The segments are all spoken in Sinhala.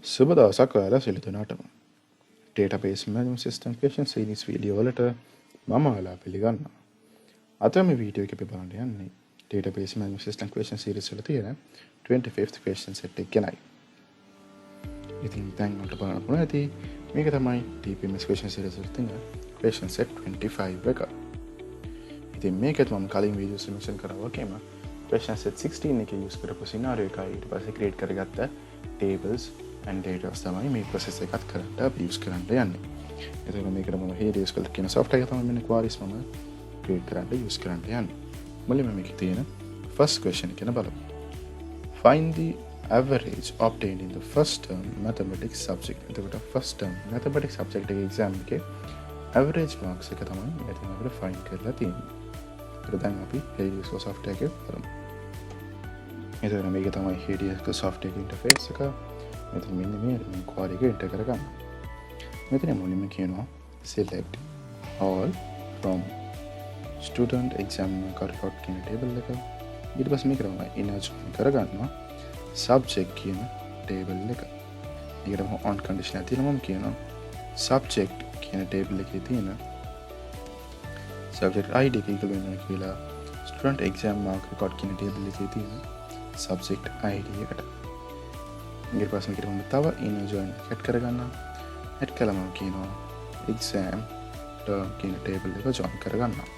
සුබ දවසක් ඔයාලා සියලු දෙනාටම. Database Management System Question Series video වලට මම ඔයාලා පිළිගන්නවා. අද මේ වීඩියෝ එකේ අපි බලන්න යන්නේ Database Management System Question Series වල තියෙන 25th question set එක ගැනයි. ඉතින් දැන් ඔයාලට බලන්න පුළුවන් ඇති මේක තමයි DBMS question series වල තියෙන question set 25 එක. ඉතින් මේකත් මම කලින් වීඩියෝස් වල මෙන්ෂන් කරා වගේම question set 16 එකේ යූස් කරපු scenario එකයි ඊට පස්සේ ක්‍රියේට් කරගත්ත tables and data තමයි මේ process එකත් කරන්න අපි use කරන්න යන්නේ. එතකොට මේකට මම Helios කියලා කියන software එක තමයි මෙන්න queries මම create කරන්න use කරන්න යන්නේ. මුලින්ම මේකේ තියෙන first question එක බලමු. Find the average obtained in the first term mathematics subject. එතකොට first term mathematics subject එකේ exam එකේ average marks එක තමයි මෙතන අපිට find කරලා තියෙන්නේ. ඒක දැන් අපි Helios software එකේ බලමු. එතකොට මේක තමයි Helios software එකේ interface එක. මෙතන මෙන්න මේ query එක enter කරගන්න. මෙතන මුලින්ම කියනවා select all from student exam record කියන table එක. ඊට පස්සේ මේක තමයි inner join කරගන්නවා subject කියන table එක. ඊට පස්සේ on condition එක තියෙනවා මම කියනවා subject කියන table එකේ තියෙන subject id එක equal වෙනවා කියලා student exam mark record කියන table එකේ තියෙන subject id එකට. ඊට පස්සේ මේකට මම තව inner join add කරගන්නවා. add කළාම කියනවා exam term කියන table එක join කරගන්නවා.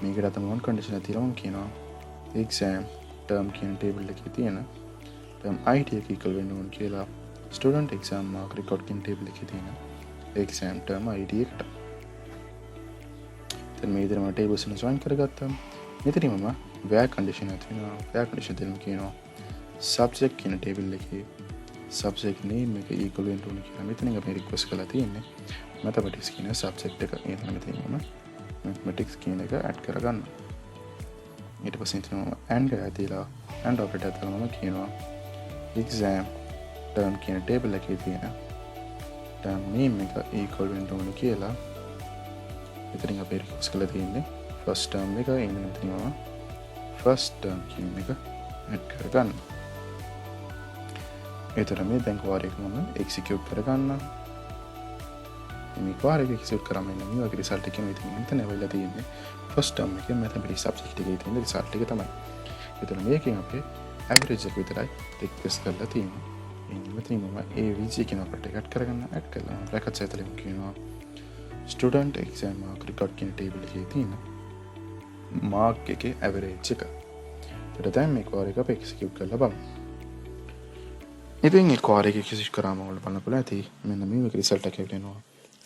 මේකට තමයි one condition එක තියෙනවා මම කියනවා exam term කියන table එකේ තියෙන term id එක equal වෙන්න ඕන කියලා student exam mark record කියන table එකේ තියෙන exam term id එකට. දැන් මේ විදිහට මම tables එක join කරගත්තා. මෙතනින් මම where condition එක තියෙනවා. where condition දෙන්න කියනවා subject කියන table එකේ subject name එක equal වෙන්න ඕන කියලා මෙතනින් අපි request කරලා තියෙන්නේ mathematics කියන subject එක. එතන මෙතන මම mathematics කියන එක add කරගන්නවා. ඊට පස්සේ ඉතින් මම and එක ඇදලා and operator දාලා මම කියනවා exam term කියන table එකේ තියෙන term name එක equal වෙන්න ඕන කියලා මෙතනින් අපි request කරලා තියෙන්නේ first term එක. එන්න මෙතන මම first term කියන එක add කරගන්නවා. එතකොට මේ දැන් query එක මම execute කරගන්නවා. මේ query එක execute කරාම එන්න මේ වගේ result එක එනවා. ඉතින් මෙතන වෙලා තියෙන්නේ first term එකේ mathematics subject එකේ තියෙන result එක තමයි. එතකොට මේකෙන් අපේ average එක විතරයි request කරලා තියෙන්නේ. එන්න මෙතන මම avg කියන අපිට add කරගන්න add කළා. brackets ඇතුලේ කියනවා student exam mark record කියන table එකේ තියෙන mark එකේ average එක. එතකොට දැන් මේ query එක අපි execute කරලා බලමු. ඉතින් ඒ query එක execute කරාම ඔයාලට බලන්න පුළුවන් ඇති මෙන්න මේ වගේ result එකක් එනවා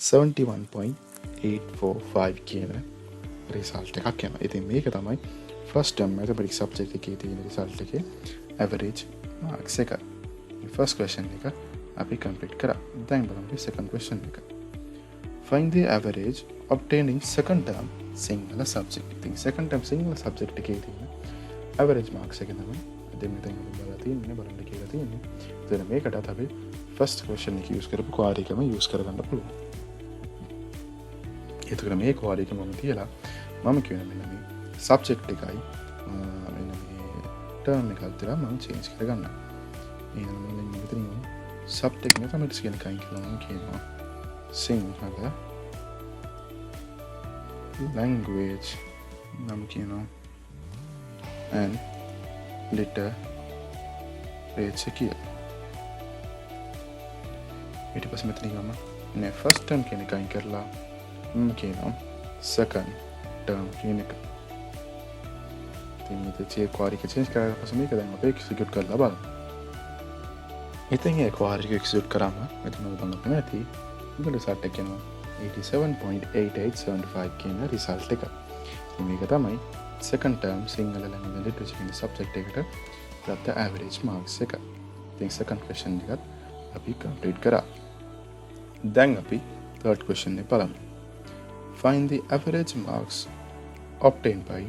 71.845 කියන result එකක් එනවා. ඉතින් මේක තමයි first term mathematics subject එකේ තියෙන result එකේ average marks එක. first question එක අපි complete කරා. දැන් බලමු second question එක. Find the average obtained in second term singular subject. ඉතින් second term singular subject එකේ තියෙන average marks එක තමයි දැන් මෙතන බලලා තියෙන්නේ බලන්න කියලා තියෙන්නේ. එතන මේකටත් අපි first question එක use කරපු query එකම use කරගන්න පුළුවන්. එතකොට මේ query එක මම තියලා මම කියන මෙන්න මේ subject එකයි මෙන්න මේ term එක අතර මම change කරගන්නවා. එහෙනම් මෙන්න මෙතන subject mathematics කියන කයින් කියලා මම කියනවා sinhala language නම් කියනවා and literature කියලා. ඊට පස්සේ මෙතන ගම නේ first term කියන එක අයින් කරලා මම කියනවා second term කියන එක. ඉතින් මේක query එක change කරලා පස්සේ මේක දැන් අපි execute කරලා බලමු. ඉතින් ඒ query එක execute කරාම මෙතන බලන්න ඇති මේක result එක කියනවා 87.8875 කියන result එක. ඉතින් මේක තමයි second term single language literature කියන subject එකට ගත්ත average marks එක. ඉතින් second question එකත් අපි complete කරා. දැන් අපි third question එක බලමු. Find the average marks obtained by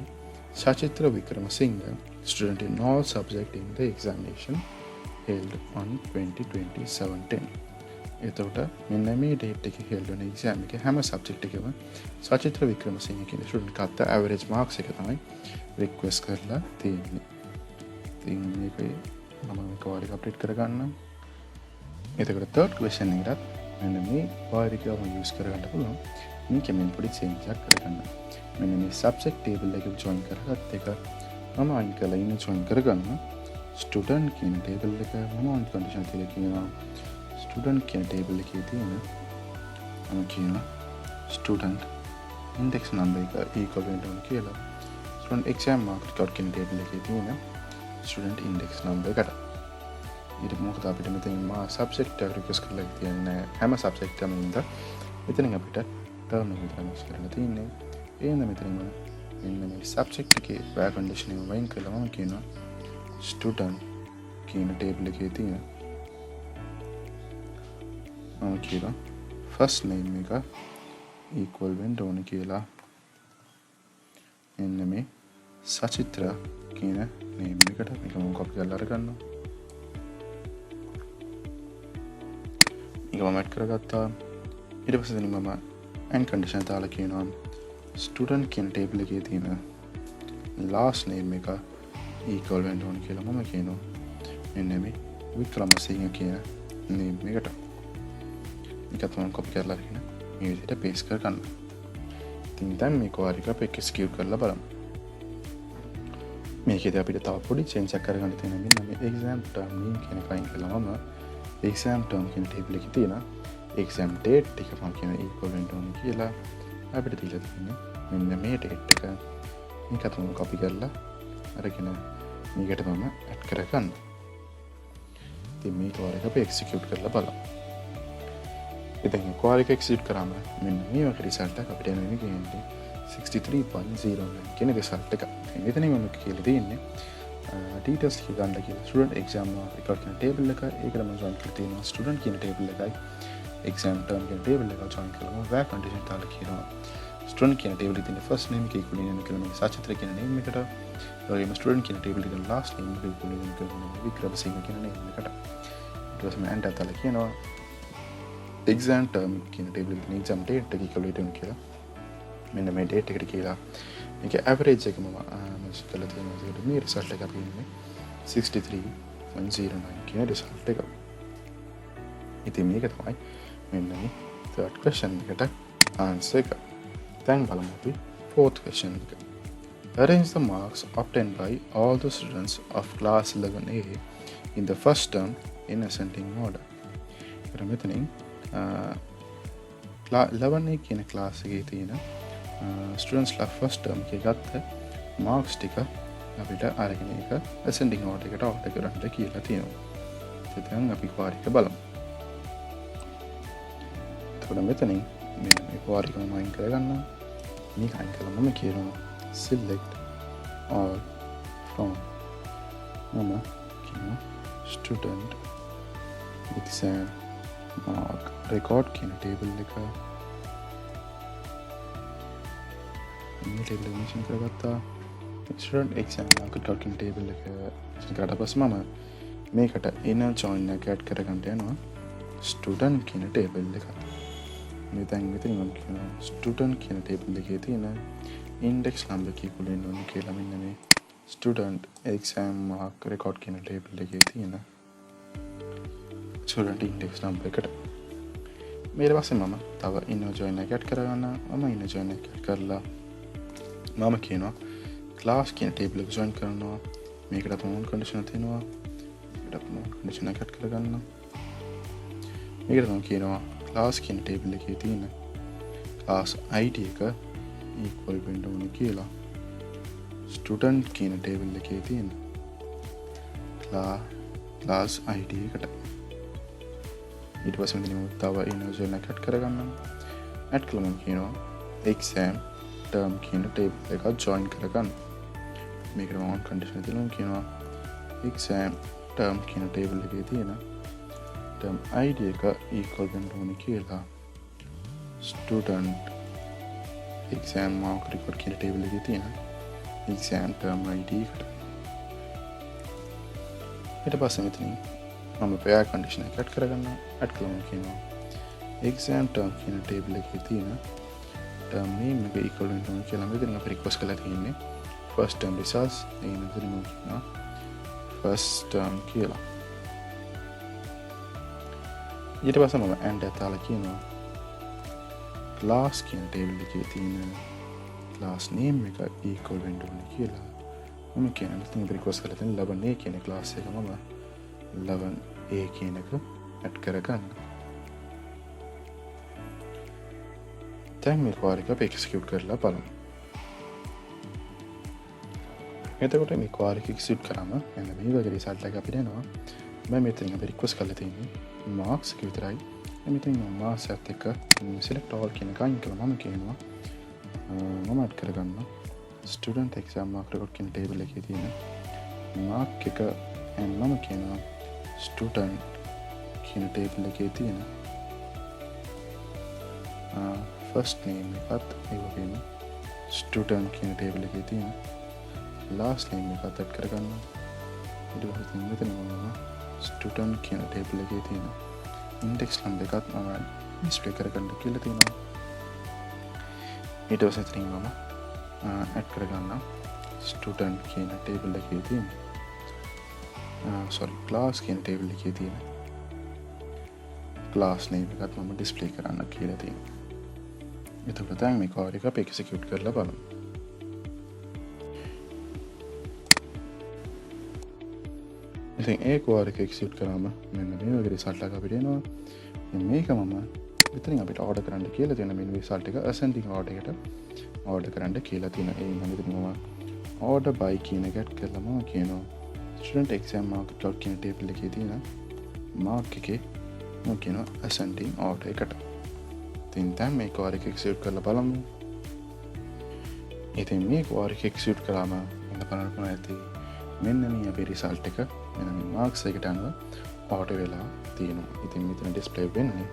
Sachitra Vikramasinghe, student in all subjects in the examination held on 2020-17. එතකොට මෙන්න මේ date එකේ held වෙන exam එකේ හැම subject එකකම Sachitra Vikramasinghe කියන student ගත්ත average marks එක තමයි request කරලා තියෙන්නේ. ඉතින් මේකේ මම මේක වරික අප්ඩේට් කරගන්නම්. එතකොට තර්ඩ් ක්වෙස්චන් එකටත් මෙන්න මේ පාරිකාව යූස් කරගන්න පුළුවන්. මේකෙන් මෙන්න පොඩි චේන්ජ් එකක් කරගන්න. මෙන්න මේ සබ්ජෙක්ට් ටේබල් එක ජොයින් කරගත් එක මම අයින් කරලා ඉන්න ජොයින් කරගන්න. ස්ටුඩන්ට් කියන ටේබල් එක මම ඔන් කන්ඩිෂන් තියලා කියනවා ස්ටුඩන්ට් කියන ටේබල් එකේ තියෙන මම කියන ස්ටුඩන්ට් ඉන්ඩෙක්ස් නම්බර් එක equal වෙන්න ඕන කියලා. ස්ටුඩන්ට් එක්සෑම් මාක් රිකෝඩ් කියන ටේබල් එකේ තියෙන ස්ටුඩන්ට් ඉන්ඩෙක්ස් නම්බර් එකට. ඊට මොකද අපිට මෙතන මා සබ්ජෙක්ට් එක රික්වෙස්ට් කරලා තියෙන්නේ හැම සබ්ජෙක්ට් එකම ඉඳලා මෙතනින් අපිට ටර්ම් එක විතරයි යූස් කරලා තියෙන්නේ. එහෙනම් මෙතනින් මෙන්න මේ සබ්ජෙක්ට් එකේ වෑ කන්ඩිෂන් එක වයින් කරලා මම කියනවා ස්ටුඩන්ට් කියන ටේබල් එකේ තියෙන මම කියනවා ෆස්ට් නේම් එක equal වෙන්න ඕන කියලා. මෙන්න මේ සචිත්‍ර කියන නේම් එකට මේක මම කොපි කරලා අරගන්නවා. මේක මම ඇඩ් කරගත්තා. ඊට පස්සේ දැන් මම and condition දාලා කියනවා ස්ටුඩන්ට් කියන ටේබල් එකේ තියෙන last name එක equal වෙන්න ඕන කියලා මම කියනවා. මෙන්න මේ වික්‍රමසිංහ කියන name එකට. මේකත් මම කොපි කරලා අරගෙන මේ විදිහට paste කරගන්න. ඉතින් දැන් මේ query එක අපි execute කරලා බලමු. මේකේදී අපිට තව පොඩි change එකක් කරගන්න තියෙනවා. මෙන්න මේ exam term name කියන එක අයින් කළා මම exam term කියන ටේබල් එකේ තියෙන exam date එක මම කියන equal වෙන්න ඕන කියලා අපිට දීලා තියෙන්නේ. මෙන්න මේ date එක මේකත් මම copy කරලා අරගෙන මේකට මම add කරගන්න. ඉතින් මේ query එක අපි execute කරලා බලමු. ඉතින් මේ query එක execute කරාම මෙන්න මේ වගේ result එකක් අපිට එනවා කියන්නේ 63.09 කියන result එක. මෙතනින් මම කියලා දෙන්නේ details එක ගන්න කියලා student exam record කියන table එක ඒකට මම join කරලා තියෙනවා student කියන table එකයි exam term කියන table එක join කරලා where condition දාලා කියනවා student කියන table එකේ තියෙන first name එක equal වෙන කියලා මම සචිත්‍ර කියන name එකට ඒ වගේම student කියන table එකේ last name එක equal වෙන කියලා මම වික්‍රමසිංහ කියන name එකට ඊට පස්සේ මම enter දාලා කියනවා exam term කියන table එකේ exam date එක equal වෙන කියලා මෙන්න මේ date එකට කියලා මේක average එක මම කළා තියෙනවා. ඒකට මේ result එක අපි ඉන්නේ 63.09 කියන result එක. ඉතින් මේක තමයි මෙන්න මේ third question එකට answer එක. දැන් බලමු අපි fourth question එක. Arrange the marks obtained by all the students of class 11A in the first term in ascending order. ඒකට මෙතනින් 11A කියන class එකේ තියෙන students ලා first term එකේ ගත්ත marks ටික අපිට අරගෙන ඒක ascending order එකට order කරන්න කියලා තියෙනවා. ඉතින් අපි query එක බලමු. එතකොට මෙතනින් මෙන්න මේ query එක මම අයින් කරගන්නවා. මේක අයින් කළා මම කියනවා select all from මම කියනවා student exam mark record කියන table එක මේ table එක mention කරගත්තා. student exam mark record කියන table එක mention කරලා පස්සේ මම මේකට inner join එක add කරගන්න යනවා student කියන table එක. මේ දැන් මෙතන මම කියනවා student කියන table එකේ තියෙන index number එක equal වෙන්න ඕන කියලා මෙන්න මේ student exam mark record කියන table එකේ තියෙන student index number එකට ඊට පස්සේ මම තව inner join එක add කරගන්නවා. මම inner join එක add කරලා මම කියනවා class කියන table එක join කරනවා. මේකට මම condition තියෙනවා. මේකට මම condition එක add කරගන්නවා. මේකට මම කියනවා class කියන table එකේ තියෙන class id එක equal වෙන්න ඕන කියලා student කියන table එකේ තියෙන class id එකට ඊට පස්සේ මම තව inner join එක add කරගන්නවා. add කළා මම කියනවා exam term කියන table එක join කරගන්න. මේකට මම condition දෙනවා කියනවා exam term කියන table එකේ තියෙන term id එක equal වෙන්න ඕන කියලා student exam mark record කියන table එකේ තියෙන exam term id එකට ඊට පස්සේ මෙතනින් මම pair condition එක add කරගන්නවා. add කළා කියනවා exam term කියන table එකේ තියෙන term name එක equal වෙන්න ඕන කියලා මෙතන අපි request කරලා තියෙන්නේ first term results ඒ මෙතන මම කියනවා first term කියලා. ඊට පස්සේ මම ඇන්ඩ් එක දාලා කියනවා ක්ලාස් කියන ටේබල් එකේ තියෙන ක්ලාස් නේම් එක equal වෙන්න ඕනේ කියලා. මම කියන මෙතන රික්වෙස්ට් කරලා තියෙන 11A කියන ක්ලාස් එක මම 11A කියන එක ඇඩ් කරගන්න. දැන් මේ query එක අපි execute කරලා බලමු. එතකොට මේ query එක execute කරාම මෙන්න මේ වගේ result එකක් අපිට එනවා. මම මෙතන අපි රික්වෙස්ට් කරලා තියෙන්නේ marks එක විතරයි. මෙතන marks එකත් එක්ක select all කියන එක අයින් කරලා මම කියනවා මම ඇඩ් කරගන්න student exam mark record කියන table එකේ තියෙන mark එක and මම කියනවා student කියන table එකේ තියෙන first name එකත් ඒ වගේම student කියන table එකේ තියෙන last name එකත් ඇඩ් කරගන්න. ඊට පස්සේ මෙතන මම student කියන table එකේ තියෙන index number එකත් මම display කරගන්න කියලා තියෙනවා. ඊට පස්සේ ඉතින් මම ඇඩ් කරගන්න student කියන table එකේ තියෙන class කියන table එකේ තියෙන class name එකත් මම display කරන්න කියලා තියෙනවා. එතකොට දැන් මේ code එක අපි execute කරලා බලමු. ඉතින් ඒ code එක execute කරාම මෙන්න මේ වගේ result එකක් අපිට එනවා. මේක මම මෙතනින් අපිට order කරන්න කියලා තියෙන මේ result එක ascending order එකට order කරන්න කියලා තියෙන. ඒ නම් මෙතන මම order by කියන එක add කරලා මම කියනවා student exam mark plot කියන table එකේ තියෙන mark එකේ මම කියනවා ascending order එකට. ඉතින් දැන් මේ code එක execute කරලා බලමු. ඉතින් මේ code එක execute කරාම මම බලන්න ඇති මෙන්න මේ අපේ result එක මෙන්න මේ marks එකට අනුව order වෙලා තියෙනවා. ඉතින් මෙතන display වෙන්නේ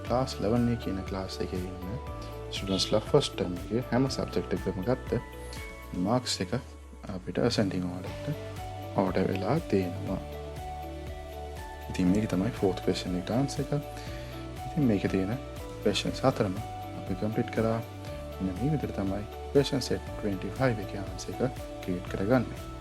class 11A කියන class එකේ ඉන්න students ලා first term එකේ හැම subject එකකම ගත්ත marks එක අපිට ascending order එකට order වෙලා තියෙනවා. ඉතින් මේක තමයි fourth question එකට answer එක. ඉතින් මේකේ තියෙන questions හතරම අපි complete කරා. මෙන්න මේ විදිහට තමයි question set 25 එකේ answer එක create කරගන්නේ.